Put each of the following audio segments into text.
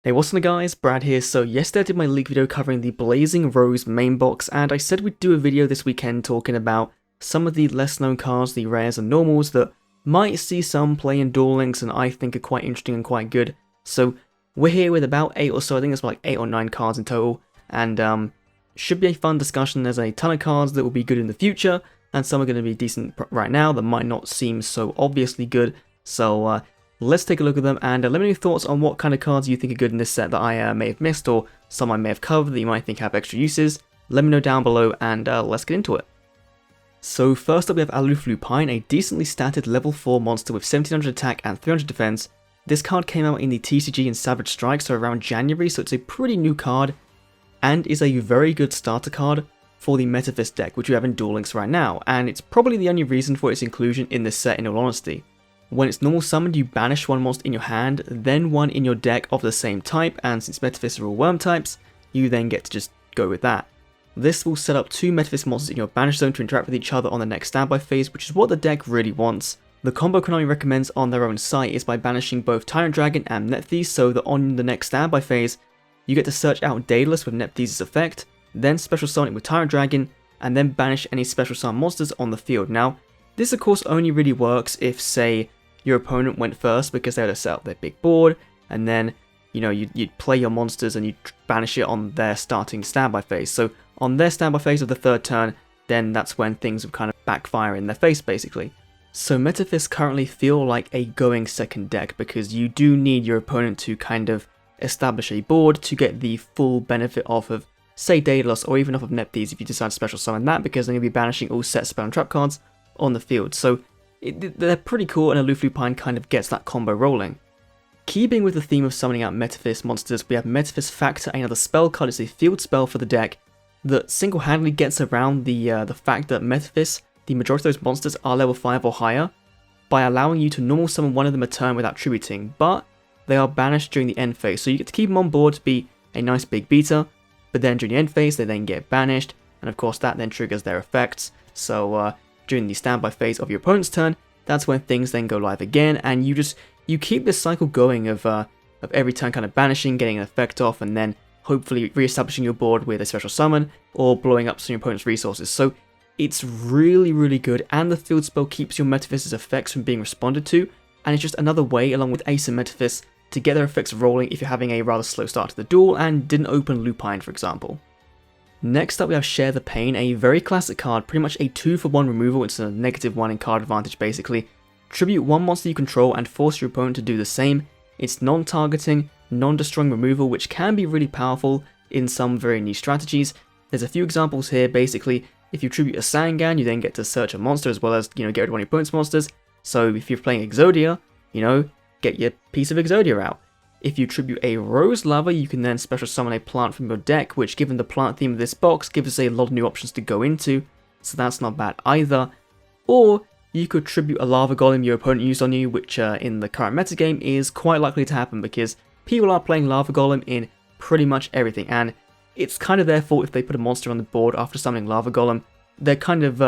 Hey, what's up guys, Brad here. So yesterday I did my leak video covering the Blazing Rose main box, and I said we'd do a video this weekend talking about some of the less known cards, the rares and normals that might see some play in Duel Links and I think are quite interesting and quite good. So we're here with about 8 or so, I think it's like 8 or 9 cards in total, and should be a fun discussion. There's a ton of cards that will be good in the future, and some are going to be decent right now that might not seem so obviously good. So let's take a look at them and let me know your thoughts on what kind of cards you think are good in this set that I may have missed, or some I may have covered that you might think have extra uses. Let me know down below and let's get into it. So first up we have ALOOF Lupine, a decently statted level 4 monster with 1700 attack and 300 defense. This card came out in the TCG and Savage Strike, so around January, so it's a pretty new card, and is a very good starter card for the METAPHYS deck, which we have in Duel Links right now, and it's probably the only reason for its inclusion in this set in all honesty. When it's normal summoned, you banish one monster in your hand, then one in your deck of the same type, and since METAPHYS are all worm types, you then get to just go with that. This will set up 2 METAPHYS monsters in your banish zone to interact with each other on the next standby phase, which is what the deck really wants. The combo Konami recommends on their own site is by banishing both Tyrant Dragon and METAPHYS, so that on the next standby phase, you get to search out Daedalus with METAPHYS' effect, then special summon it with Tyrant Dragon, and then banish any special summon monsters on the field. Now, this of course only really works if, say, your opponent went first because they had to set up their big board, and then, you know, you'd play your monsters and you'd banish it on their starting standby phase. So on their standby phase of the third turn, then that's when things would kind of backfire in their face basically. So METAPHYS currently feel like a going second deck because you do need your opponent to kind of establish a board to get the full benefit off of, say, Daedalus, or even off of METAPHYS if you decide to special summon that, because they're going to be banishing all set spell and trap cards on the field. So they're pretty cool, and ALOOF Lupine kind of gets that combo rolling. Keeping with the theme of summoning out METAPHYS monsters, we have METAPHYS Factor, another spell card. It's a field spell for the deck that single-handedly gets around the fact that METAPHYS, the majority of those monsters, are level 5 or higher, by allowing you to normal summon one of them a turn without tributing, but they are banished during the end phase, so you get to keep them on board to be a nice big beater, but then during the end phase they then get banished, and of course that then triggers their effects. So during the standby phase of your opponent's turn, that's when things then go live again, and you keep this cycle going of every turn kind of banishing, getting an effect off, and then hopefully re-establishing your board with a special summon, or blowing up some of your opponent's resources. So it's really, really good, and the field spell keeps your METAPHYS' effects from being responded to, and it's just another way, along with Ace and METAPHYS, to get their effects rolling if you're having a rather slow start to the duel and didn't open Lupine, for example. Next up we have Share the Pain, a very classic card, pretty much a 2-for-1 removal. It's a -1 in card advantage basically. Tribute one monster you control and force your opponent to do the same. It's non-targeting, non-destroying removal, which can be really powerful in some very niche strategies. There's a few examples here. Basically, if you tribute a Sangan, you then get to search a monster as well as, you know, get rid of one of your opponent's monsters. So if you're playing Exodia, you know, get your piece of Exodia out. If you tribute a Rose Lover, you can then special summon a plant from your deck, which, given the plant theme of this box, gives us a lot of new options to go into, so that's not bad either. Or you could tribute a Lava Golem your opponent used on you, which in the current metagame is quite likely to happen because people are playing Lava Golem in pretty much everything, and it's kind of their fault if they put a monster on the board after summoning Lava Golem. They're kind of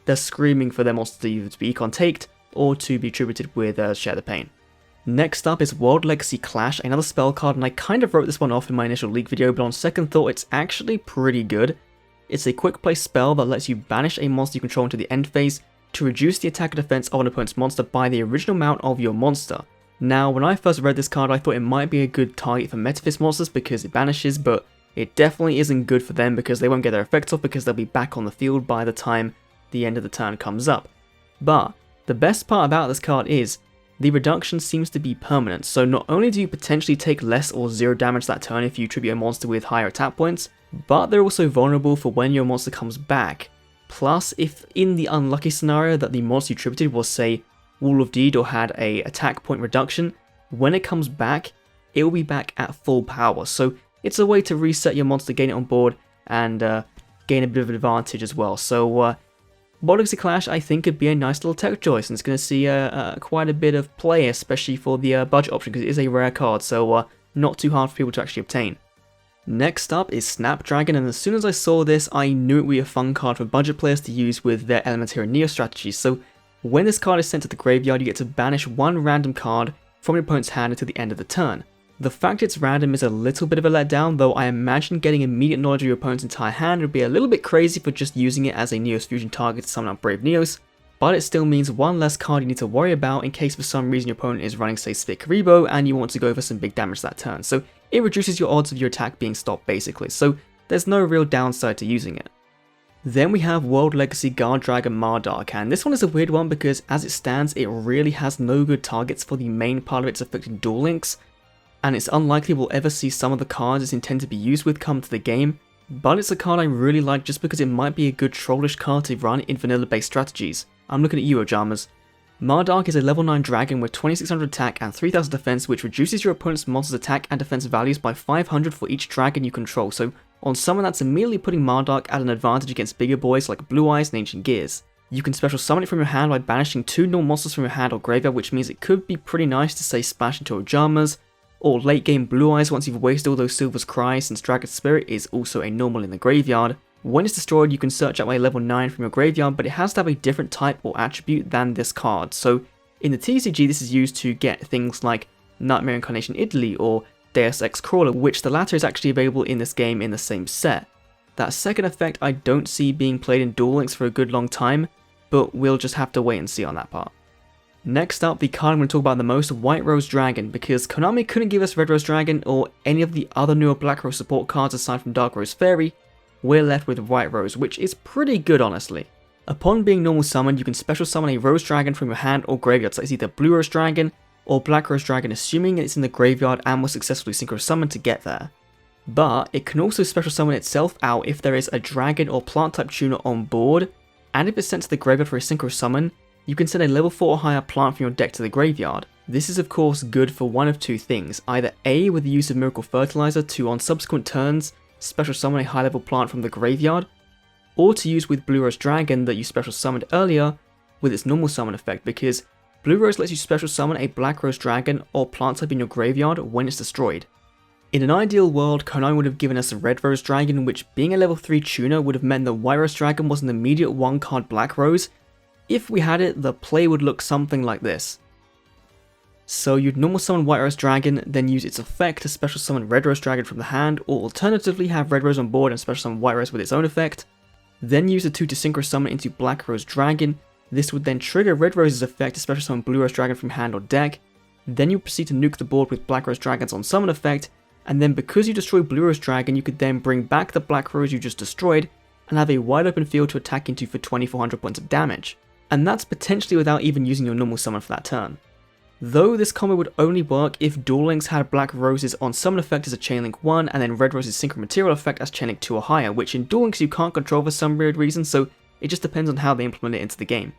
they're screaming for their monster to either be econ taked or to be tributed with Share the Pain. Next up is World Legacy Clash, another spell card, and I kind of wrote this one off in my initial leak video, but on second thought it's actually pretty good. It's a quick play spell that lets you banish a monster you control into the end phase to reduce the attack or defense of an opponent's monster by the original amount of your monster. Now, when I first read this card, I thought it might be a good target for METAPHYS monsters because it banishes, but it definitely isn't good for them because they won't get their effects off because they'll be back on the field by the time the end of the turn comes up. But the best part about this card is the reduction seems to be permanent, so not only do you potentially take less or 0 damage that turn if you tribute a monster with higher attack points, but they're also vulnerable for when your monster comes back. Plus, if in the unlucky scenario that the monster you tributed was, say, Wall of Deed or had a attack point reduction, when it comes back, it will be back at full power, so it's a way to reset your monster, gain it on board, and gain a bit of an advantage as well. So World Legacy Clash, I think, could be a nice little tech choice, and it's going to see quite a bit of play, especially for the budget option, because it is a rare card, so not too hard for people to actually obtain. Next up is Snapdragon, and as soon as I saw this, I knew it would be a fun card for budget players to use with their Elementary Neo strategies. So when this card is sent to the graveyard, you get to banish one random card from your opponent's hand until the end of the turn. The fact it's random is a little bit of a letdown, though I imagine getting immediate knowledge of your opponent's entire hand would be a little bit crazy for just using it as a Neos fusion target to summon up Brave Neos, but it still means one less card you need to worry about in case for some reason your opponent is running, say, Sphere Karibo and you want to go for some big damage that turn, so it reduces your odds of your attack being stopped basically, so there's no real downside to using it. Then we have World Legacy Guard Dragon Mardark, and this one is a weird one because as it stands it really has no good targets for the main part of its effective Duel Links, and it's unlikely we'll ever see some of the cards it's intended to be used with come to the game, but it's a card I really like just because it might be a good trollish card to run in vanilla based strategies. I'm looking at you, Ojamas. Mardark is a level 9 dragon with 2600 attack and 3000 defense, which reduces your opponent's monster's attack and defense values by 500 for each dragon you control, so on summon that's immediately putting Mardark at an advantage against bigger boys like Blue Eyes and Ancient Gears. You can special summon it from your hand by banishing 2 normal monsters from your hand or graveyard, which means it could be pretty nice to say splash into Ojamas, or late game Blue Eyes once you've wasted all those Silver's Cry since Dragon's Spirit is also a normal in the graveyard. When it's destroyed you can search out a level 9 from your graveyard, but it has to have a different type or attribute than this card, so in the TCG this is used to get things like Nightmare Incarnation Italy or Deus Ex Crawler, which the latter is actually available in this game in the same set. That second effect I don't see being played in Duel Links for a good long time, but we'll just have to wait and see on that part. Next up, the card I'm going to talk about the most, White Rose Dragon, because Konami couldn't give us Red Rose Dragon or any of the other newer Black Rose support cards aside from Dark Rose Fairy, we're left with White Rose, which is pretty good honestly. Upon being normal summoned, you can special summon a Rose Dragon from your hand or graveyard, so it's either Blue Rose Dragon or Black Rose Dragon, assuming it's in the graveyard and was successfully synchro summoned to get there. But it can also special summon itself out if there is a dragon or plant type tuner on board, and if it's sent to the graveyard for a synchro summon, you can send a level 4 or higher plant from your deck to the graveyard. This is of course good for one of two things, either A, with the use of Miracle Fertilizer to on subsequent turns special summon a high level plant from the graveyard, or to use with Blue Rose Dragon that you special summoned earlier with its normal summon effect, because Blue Rose lets you special summon a Black Rose Dragon or plant type in your graveyard when it's destroyed. In an ideal world, Konami would have given us a Red Rose Dragon, which being a level 3 tuner would have meant that White Rose Dragon was an immediate 1 card Black Rose. If we had it, the play would look something like this. So you'd normal summon White Rose Dragon, then use its effect to special summon Red Rose Dragon from the hand, or alternatively have Red Rose on board and special summon White Rose with its own effect. Then use the 2 to synchro summon into Black Rose Dragon. This would then trigger Red Rose's effect to special summon Blue Rose Dragon from hand or deck. Then you proceed to nuke the board with Black Rose Dragon's on summon effect, and then because you destroy Blue Rose Dragon, you could then bring back the Black Rose you just destroyed and have a wide open field to attack into for 2400 points of damage. And that's potentially without even using your normal summon for that turn. Though this combo would only work if Duel Links had Black Rose's on summon effect as a Chainlink 1 and then Red Rose's synchro material effect as Chainlink 2 or higher, which in Duel Links you can't control for some weird reason, so it just depends on how they implement it into the game.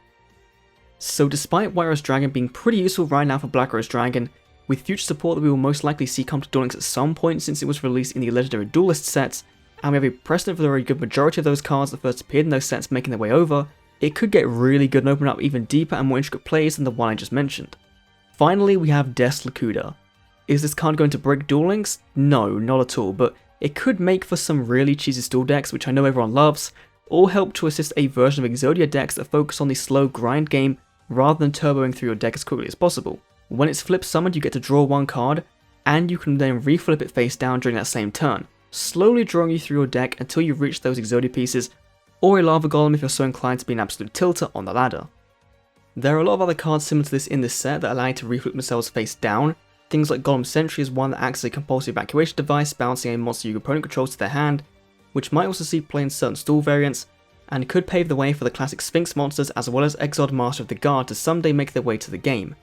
So despite White Rose Dragon being pretty useful right now for Black Rose Dragon, with future support that we will most likely see come to Duel Links at some point since it was released in the Legendary Duelist sets, and we have a precedent for the very good majority of those cards that first appeared in those sets making their way over, it could get really good and open up even deeper and more intricate plays than the one I just mentioned. Finally, we have Des Lakuda. Is this card going to break Duel Links? No, not at all, but it could make for some really cheesy stall decks, which I know everyone loves, or help to assist a version of Exodia decks that focus on the slow grind game rather than turboing through your deck as quickly as possible. When it's flip summoned, you get to draw 1 card, and you can then reflip it face down during that same turn, slowly drawing you through your deck until you reach those Exodia pieces, or a Lava Golem if you're so inclined to be an absolute tilter on the ladder. There are a lot of other cards similar to this in this set that allow you to reflip themselves face down. Things like Golem Sentry is one that acts as a compulsive evacuation device, bouncing a monster your opponent controls to their hand, which might also see play in certain stall variants, and could pave the way for the classic Sphinx monsters as well as Exiled Master of the Guard to someday make their way to the game.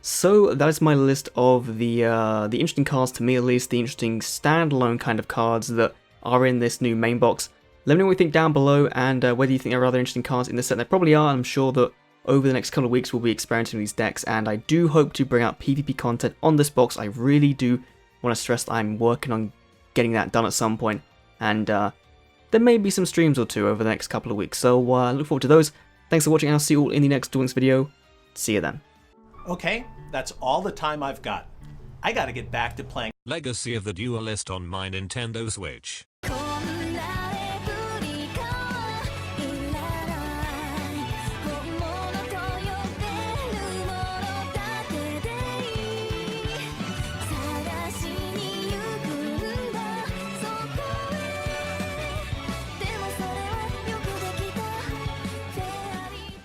So that is my list of the interesting cards, to me at least, the interesting standalone kind of cards that are in this new main box. Let me know what you think down below, and whether you think there are other interesting cards in this set. There probably are. I'm sure that over the next couple of weeks we'll be experimenting with these decks, and I do hope to bring out PvP content on this box. I really do want to stress that I'm working on getting that done at some point, and there may be some streams or two over the next couple of weeks, so look forward to those. Thanks for watching, and I'll see you all in the next Duel Links video. See you then. Okay, that's all the time I've got. I gotta get back to playing Legacy of the Duelist on my Nintendo Switch.